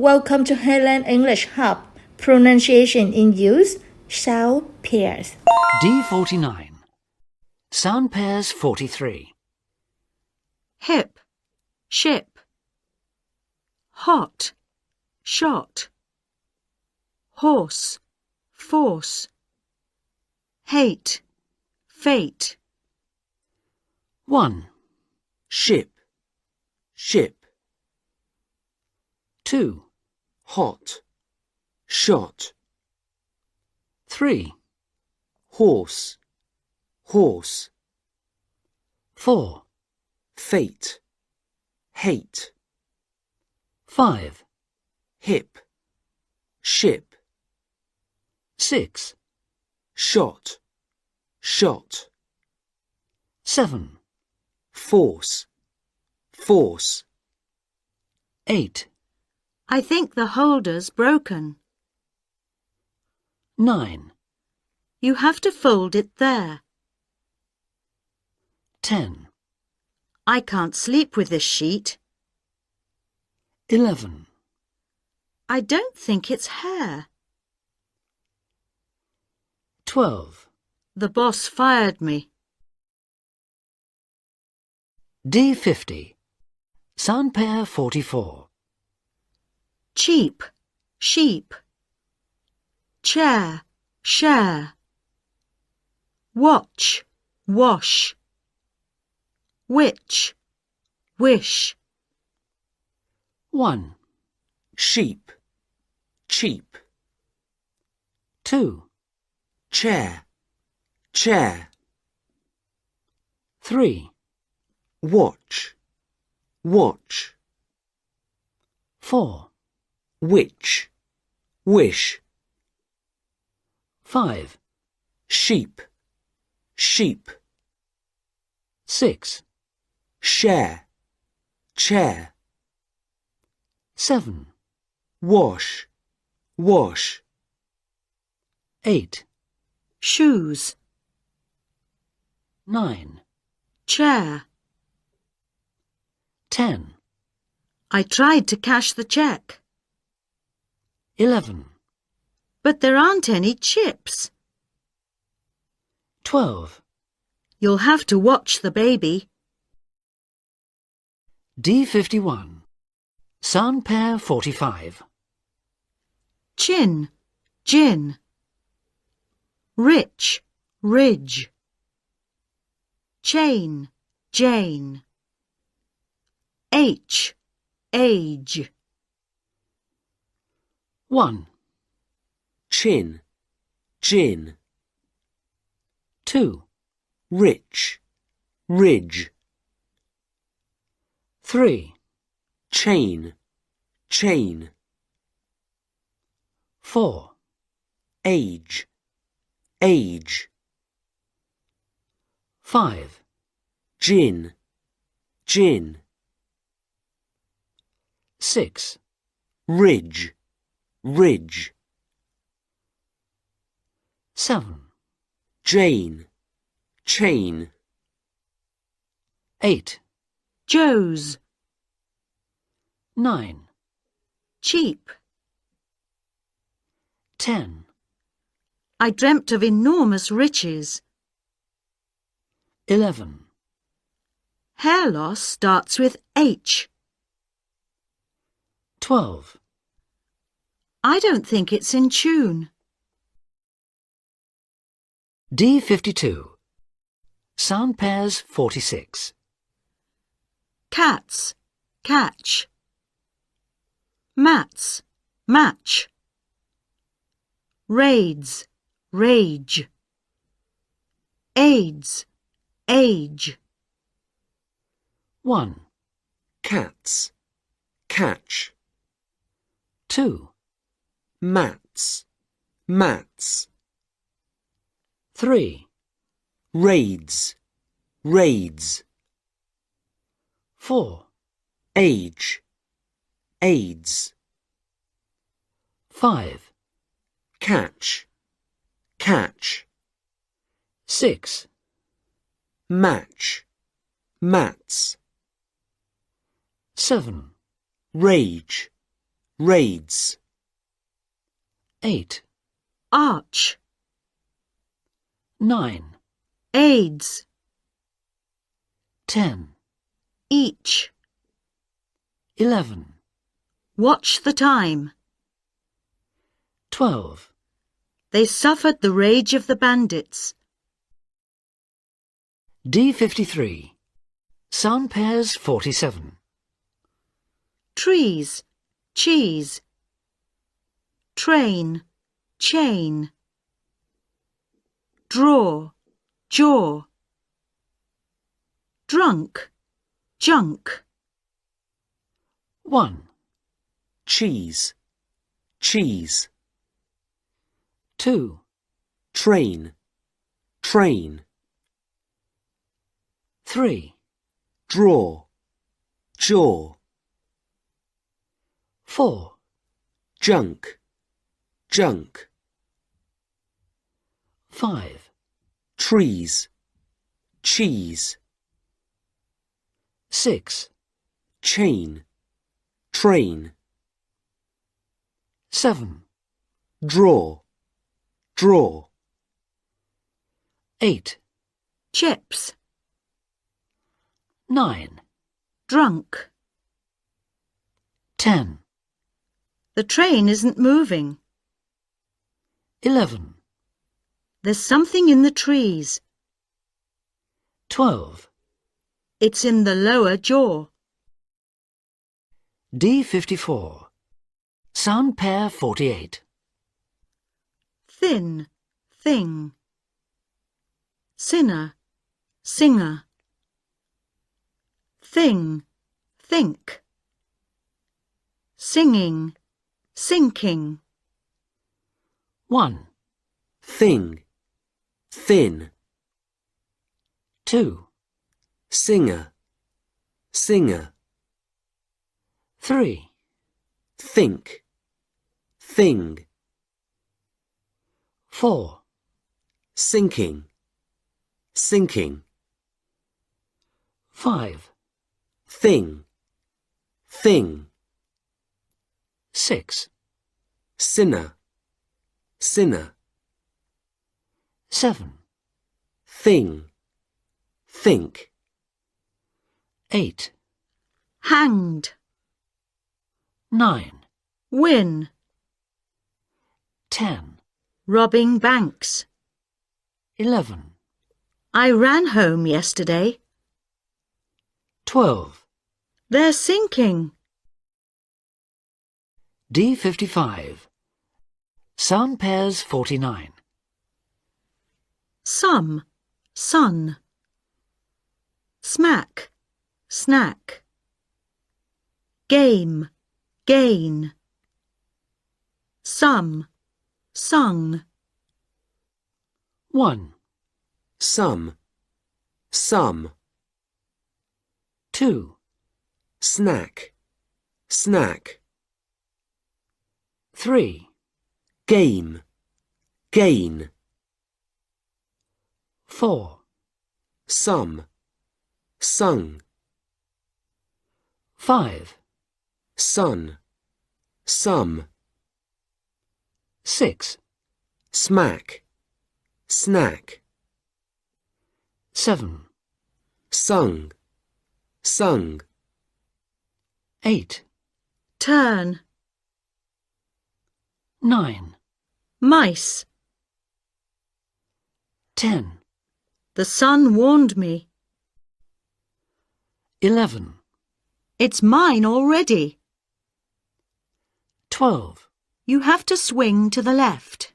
welcome to Helen English Hub. Pronunciation in use, sound pairs. D49. Sound pairs 43. Hip, ship. Hot, shot. Horse, force. Hate, fate. 1, ship, ship. 2, Hot, shot. 3, Horse, horse. 4, Fate, hate. 5, Hip, ship. 6, Shot, shot. 7, Force, force. 8, I think the holder's broken. 9, You have to fold it there. 10, I can't sleep with this sheet. 11, I don't think it's hair. 12. The boss fired me. D50. Sound pair 44. Cheap, sheep. Chair, share. Watch, wash. Witch, wish. 1, Sheep, cheap. 2, Chair, chair. 3, Watch, watch. 4, Witch, wish. 5, Sheep, sheep. 6, Share, chair. 7, Wash, wash. 8, Shoes, 9, chair. 10, I tried to cash the cheque, 11, but there aren't any chips. 12. You'll have to watch the baby. D51. Sound pair 45. Chin, gin. Rich, ridge. Chain, Jane. H, age. 1, Chin, gin. 2, Rich, ridge. 3, Chain, chain. 4, Age, age. 5, Gin, gin. 6, Ridge, ridge. 7, Jane, chain. 8, Joe's. 9, Cheap. 10, I dreamt of enormous riches. 11, Hair loss starts with H. 12. I don't think it's in tune. D52. Sound pairs 46. Cats, catch. Mats, match. Raids, rage. AIDS, age. 1, Cats, catch. 2, Mats, mats. 3, Raids, raids. 4, Age, aids. 5, Catch, catch. 6, Match, mats. 7, Rage, raids, 8, arch, 9, aids, 10, each. 11, Watch the time. 12, They suffered the rage of the bandits. D53. Sound pairs 47. Trees, cheese. Train, chain. Draw, jaw. Drunk, junk. 1, cheese, cheese, 2, train, train, 3, draw, jaw, 4, junk, junk, 5, trees, cheese, 6, chain, train, 7, draw, draw, 8, Chips, 9, drunk. 10, The train isn't moving. 11, There's something in the trees. 12. It's in the lower jaw. D54. Sound pair 48. Thin, thing. Sinner, singer. Thing, think. Singing, sinking. 1, thing, thin, 2, singer, singer, 3, think, thing, 4, sinking, sinking, 5, thing, thing, 6, sinner, sinner, 7, thing, think, 8, Hanged, 9, win. 10, Robbing banks. 11, I ran home yesterday. 12. They're sinking. D55. Sound pairs 49. Some, sun. Smack, snack. Game, gain. Some, sung. 1, some, 2, snack, snack, 3, game, gain, 4, some, sung, 5, sun, some, 6, smack, snack, 7, sung, sung, 8, Turn, 9, mice. 10, The sun warned me. 11, It's mine already. 12. You have to swing to the left.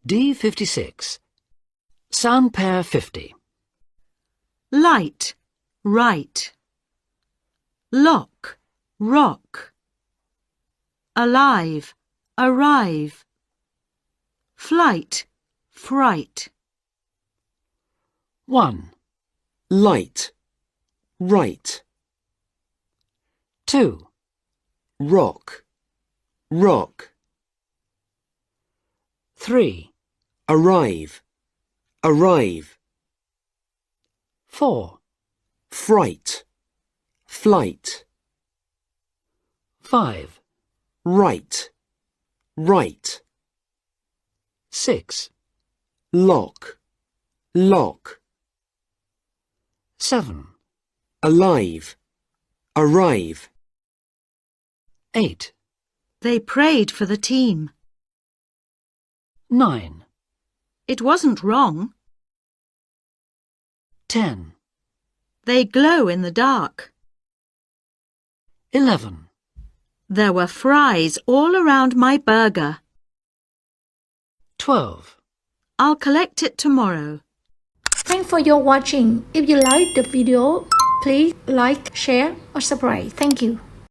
D56. Sound pair 50. Light, right. Lock, rock. Alive, arrive. Flight, fright. 1, light, right, 2, rock, rock, 3, arrive, arrive, 4, fright, flight, 5, right, right. 6, Lock, lock. 7, Alive, arrive. 8, They prayed for the team. 9, It wasn't wrong. 10, They glow in the dark. 11, There were fries all around my burger. 12. I'll collect it tomorrow. Thanks for your watching. If you like the video, please like, share or subscribe. Thank you.